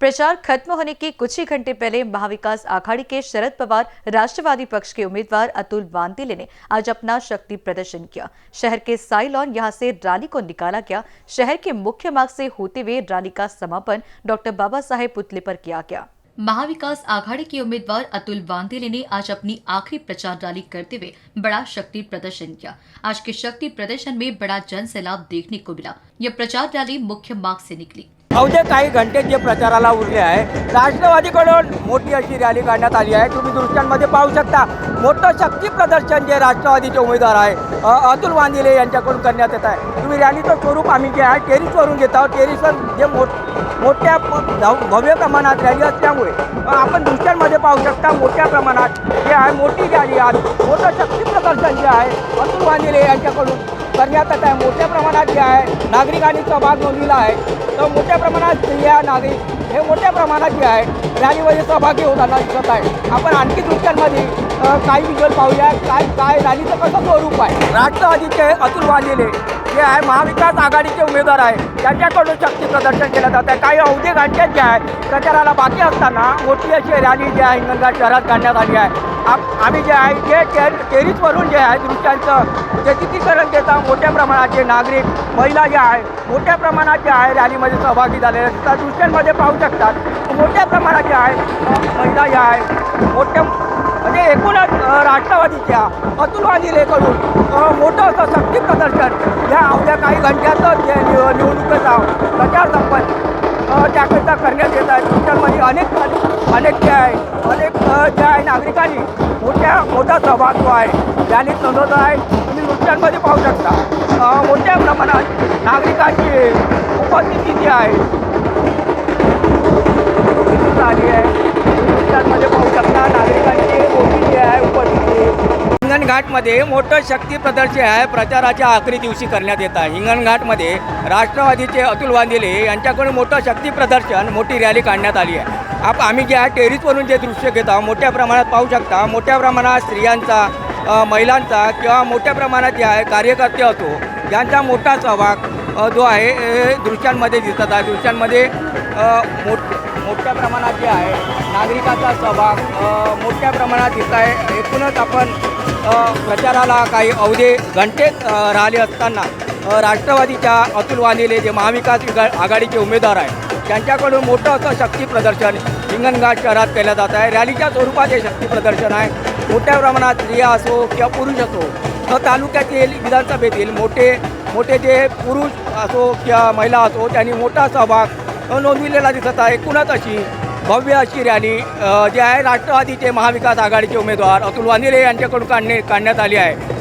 प्रचार खत्म होने के कुछ ही घंटे पहले महाविकास आघाड़ी के शरद पवार राष्ट्रवादी पक्ष के उम्मीदवार अतुल वानतिले ने आज अपना शक्ति प्रदर्शन किया। शहर के साई लॉन यहां से रैली को निकाला गया। शहर के मुख्य मार्ग से होते हुए रैली का समापन डॉक्टर बाबा साहेब पुतले पर किया गया। महाविकास आघाड़ी के उम्मीदवार अतुल वानतिले ने आज अपनी आखिरी प्रचार रैली करते हुए बड़ा शक्ति प्रदर्शन किया। आज के शक्ति प्रदर्शन में बड़ा जन सैलाब देखने को मिला। यह प्रचार रैली मुख्य मार्ग से निकली। अवघे काही घंटे जे प्रचाराला उरले आहे, राष्ट्रवादीकडून मोठी अशी रॅली काढण्यात आली आहे। तुम्ही दृश्यांमध्ये पाहू शकता मोठं शक्ती प्रदर्शन जे राष्ट्रवादीचे उमेदवार आहे अतुल वानतिले यांच्याकडून करण्यात येत आहे। तुम्ही रॅलीचं स्वरूप आम्ही जे आहे टेरिसवरून घेत आहोत। टेरिसवर जे मोठ्या भव्य प्रमाणात रॅली असल्यामुळे आपण दृश्यांमध्ये पाहू शकता मोठ्या प्रमाणात जे आहे मोठी रॅली आज मोठं शक्ती प्रदर्शन जे आहे अतुल वानतिले यांच्याकडून करण्यात येत आहे। मोठ्या प्रमाणात जे आहे नागरिकांनी सहभाग नोंदविला आहे। तर मोठ्या प्रमाणात स्त्रिया नागरिक हे मोठ्या प्रमाणात जे आहे रॅलीमध्ये सहभागी होताना दिसत आहे। आपण आणखी दृश्यांमध्ये काही व्हिज्युअल पाहूया काय रॅलीचं कसं स्वरूप आहे। राष्ट्रवादीचे अतुल वानतिले जे आहे महाविकास आघाडीचे उमेदवार आहे त्यांच्याकडून शक्ती प्रदर्शन केलं जात आहे। काही अवघे घंट्यात जे आहे प्रचाराला बाकी असताना मोठी अशी रॅली जी आहे हिंगणघाट शहरात काढण्यात आली आहे। आम्ही जे आहे जे टेरिसवरून जे आहे दृश्यांचं जे चित्रीकरण देता मोठ्या प्रमाणात जे नागरिक महिला जे आहे मोठ्या प्रमाणात जे आहे रॅलीमध्ये सहभागी झालेले असतात। दृश्यांमध्ये पाहू शकतात मोठ्या प्रमाणात जे आहे महिला जे आहे मोठ्या म्हणजे एकूणच राष्ट्रवादीच्या अतुल वानतिलेकडून मोठं असं शक्ती प्रदर्शन या अवघ्या काही घंट्यातच जे निवडणुकीचा प्रचार संपन्न त्याकरिता करण्यात येत आहे। दृश्यांमध्ये अनेक जे आहे नागरिकांनी मोठा सहभाग जो आहे रॅलीत नोंदवत आहे। तुम्ही दृश्यांमध्ये पाहू शकता मोठ्या प्रमाणात नागरिकांची उपस्थिती जी आहे आली आहे। दृश्यांमध्ये पाहू शकता नागरिकांची मोठी जी आहे उपस्थिती हिंगणघाटमध्ये मोठं शक्ती प्रदर्शन आहे प्रचाराच्या आखरी दिवशी करण्यात येत आहे। हिंगणघाटमध्ये राष्ट्रवादीचे अतुल वानतिले यांच्याकडून मोठं शक्ती प्रदर्शन मोठी रॅली काढण्यात आली आहे। आम्ही जे आहे टेरिसवरून जे दृश्य घेत आहोत मोठ्या प्रमाणात पाहू शकता मोठ्या प्रमाणात स्त्रियांचा महिलांचा किंवा मोठ्या प्रमाणात जे आहे कार्यकर्ते असो यांचा मोठा सहभाग जो आहे दृश्यांमध्ये दिसत आहे। दृश्यांमध्ये मोठ्या प्रमाणात जे आहे नागरिकांचा सहभाग मोठ्या प्रमाणात दिसत आहे। एकूणच आपण प्रचाराला काही अवघे घंटे राहिले असताना राष्ट्रवादीच्या अतुल वानतिले जे महाविकास आघाडीचे उमेदवार आहेत त्यांच्याकडून मोठं असं शक्ती प्रदर्शन हिंगणघाट शहरात केलं जात आहे। रॅलीच्या स्वरूपात हे शक्ती प्रदर्शन आहे। मोठ्या प्रमाणात स्त्रिया असो किंवा पुरुष असो तर तालुक्यातील विधानसभेतील मोठे जे पुरुष असो किंवा महिला असो त्यांनी मोठा सहभाग नोंदविलेला दिसत आहे। एकूणच अशी भव्य अशी रॅली जी आहे राष्ट्रवादीचे महाविकास आघाडीचे उमेदवार अतुल वानतिले यांच्याकडून काढण्यात आली आहे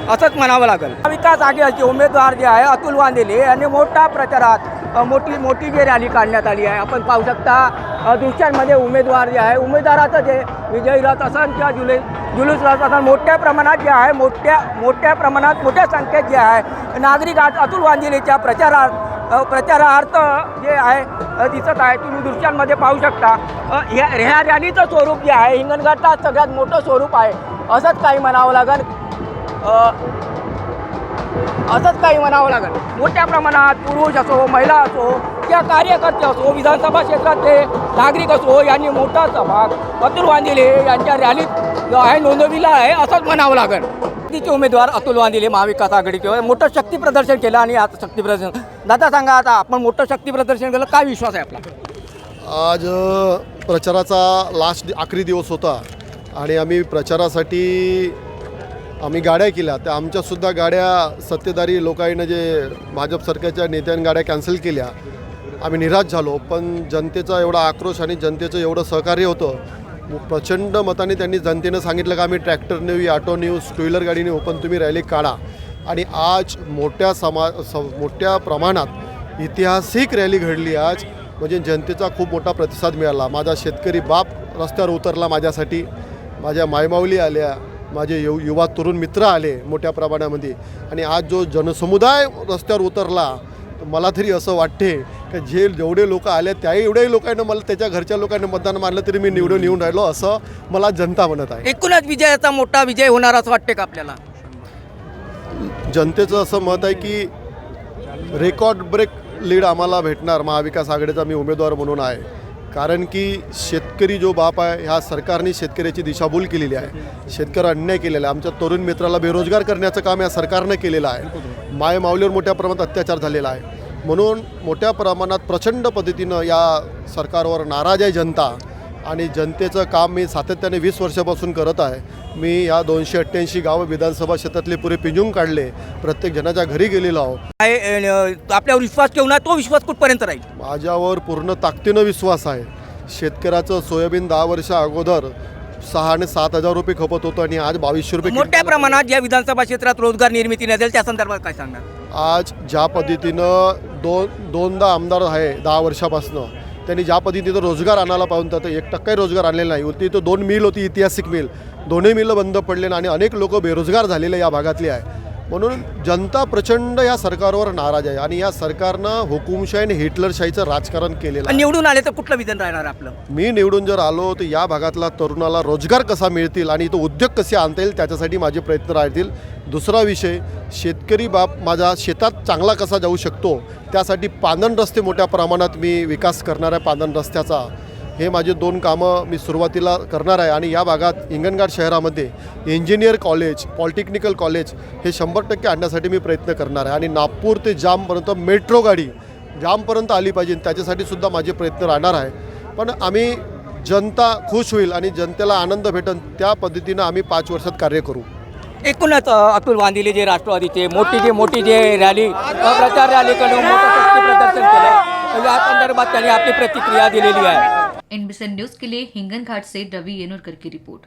असंच म्हणावं लागेल। महाविकास आघाडीचे उमेदवार जे आहे अतुल वानतिले यांनी मोठ्या प्रचारात मोठी जी रॅली काढण्यात आली आहे। आपण पाहू शकता दृश्यांमध्ये उमेदवार जे आहे उमेदवाराचं जे विजयी रथ असेल किंवा जुलूस रथ असेल मोठ्या प्रमाणात जे आहे मोठ्या प्रमाणात मोठ्या संख्येत जे आहे नागरिक आज अतुल वानतिलेच्या प्रचारार्थ जे आहे दिसत आहे। तुम्ही दृश्यांमध्ये पाहू शकता ह्या रॅलीचं स्वरूप जे आहे हिंगणघाटात सगळ्यात मोठं स्वरूप आहे असंच काही म्हणावं लागेल। मोठ्या प्रमाणात पुरुष असो महिला असो किंवा कार्यकर्ते असो विधानसभा क्षेत्रातले नागरिक असो यांनी मोठा सहभाग अतुल वानतिले यांच्या रॅलीत जो आहे नोंदविला आहे असंच म्हणावं लागेल। तिचे उमेदवार अतुल वानतिले महाविकास आघाडीचे मोठं शक्ती प्रदर्शन केलं आणि आता शक्ती प्रदर्शन दादा सांगा आता आपण मोठं शक्ती प्रदर्शन केलं काय विश्वास आहे आपला। आज प्रचाराचा आखरी दिवस होता आणि आम्ही प्रचारासाठी गाड्या केल्या त्या आमच्यासुद्धा गाड्या सत्तेधारी लोकांनी जे भाजप सरकारच्या नेत्यांनी गाड्या कॅन्सल केल्या आम्ही निराश झालो। पण जनतेचा एवढा आक्रोश आणि जनतेचं एवढं सहकार्य होतं प्रचंड मताने त्यांनी जनतेनं सांगितलं की आम्ही ट्रॅक्टर नेऊ ऑटो नेऊ टू व्हीलर गाडी नेऊ पण तुम्ही रॅली काढा। आणि आज मोठ्या प्रमाणात ऐतिहासिक रॅली घडली आज म्हणजे जनतेचा खूप मोठा प्रतिसाद मिळाला। माझा शेतकरी बाप रस्त्यावर उतरला माझ्यासाठी, माझ्या मायमाऊली आल्या, माझे युवा तरुण मित्र आले मोठ्या प्रमाणामध्ये आणि आज जो जनसमुदाय रस्त्यावर उतरला मला तरी असं वाटते की जेवढे लोक आले त्याही एवढ्याही लोकांना मला त्याच्या घरच्या लोकांना मतदान मानलं तरी मी निवडून येऊन राहिलो असं मला जनता म्हणत आहे। एकूणच विजयाचा मोठा विजय होणार असं वाटते का आपल्याला। जनतेचं असं मत आहे की रेकॉर्ड ब्रेक लीड आम्हाला भेटणार महाविकास आघाडीचा मी उमेदवार म्हणून आहे कारण की शेतकरी जो बाप आहे ह्या सरकारने शेतकऱ्याची दिशाभूल केलेली आहे. शेतकरी अन्याय केलेला आहे. आमच्या तरुण मित्राला बेरोजगार करण्याचं काम या सरकारनं केलेलं आहे. माय माऊलीवर मोठ्या प्रमाणात अत्याचार झालेला आहे. म्हणून मोठ्या प्रमाणात प्रचंड पद्धतीनं या सरकारवर नाराज आहे जनता. आणि जनतेचं काम मी सातत्याने 20 वर्षापासून करत आहे. मी या 288 गावं विधानसभा क्षेत्रातले पुरे पिंजून काढले. प्रत्येक जणाच्या घरी गेलेलो आहो. आपल्यावर विश्वास ठेवणार, तो विश्वास कुठपर्यंत राहील? माझ्यावर पूर्ण ताकदीनं विश्वास आहे. शेतकऱ्याचं सोयाबीन 10 वर्ष अगोदर 6 आणि 7 हजार रुपये खपत होतं आणि आज 2200 रुपये मोठ्या प्रमाणात या विधानसभा क्षेत्रात रोजगार निर्मिती नसेल त्या संदर्भात काय सांगणार? आज ज्या पद्धतीनं दोनदा आमदार आहे 10 वर्षापासून, त्यांनी ज्या पद्धतीनं रोजगार आणायला पाहून तर 1% रोजगार आणलेला नाही. होती तर 2 मिल होती, ऐतिहासिक मिल, दोन्ही मिलं बंद पडले आणि अनेक लोक बेरोजगार झालेले या भागातले आहे. म्हणून जनता प्रचंड या सरकारवर नाराज आहे आणि या सरकारनं हुकुमशाही आणि हिटलरशाहीचं राजकारण केलेलं आहे. निवडून आले तर कुठलं विधान राहणार आपलं? मी निवडून जर आलो तर या भागातला तरुणाला रोजगार कसा मिळतील आणि तो उद्योग कसे आणता येईल त्याच्यासाठी माझे प्रयत्न राहतील. दुसरा विषय, शेतकरी बाप माझ्या शेतात चांगला कसा जाऊ शकतो त्यासाठी पांदण रस्ते मोठ्या प्रमाणात मी विकास करणार आहे. पांदण रस्त्याचा हे माझे 2 कामं मी सुरुवातीला करणार आहे. आणि या भागात हिंगणघाट शहरामध्ये इंजिनियर कॉलेज, पॉलिटेक्निकल कॉलेज हे 100% आणण्यासाठी मी प्रयत्न करणार आहे. आणि नागपूर ते जामपर्यंत मेट्रो गाडी जामपर्यंत आली पाहिजे त्याच्यासाठी सुद्धा माझे प्रयत्न राहणार आहे. पण आम्ही जनता खुश होईल आणि जनतेला आनंद भेटेल त्या पद्धतीनं आम्ही 5 वर्षात कार्य करू. एकूणच अतुल वांदिले जे राष्ट्रवादीचे मोठी जे रॅली प्रचार रॅली करून मोठं शक्ती प्रदर्शन केलं, या संदर्भात त्यांनी आपली प्रतिक्रिया दिलेली आहे. एनबीसी न्यूज के लिए हिंगनघाट से रवि येनुरकर की रिपोर्ट.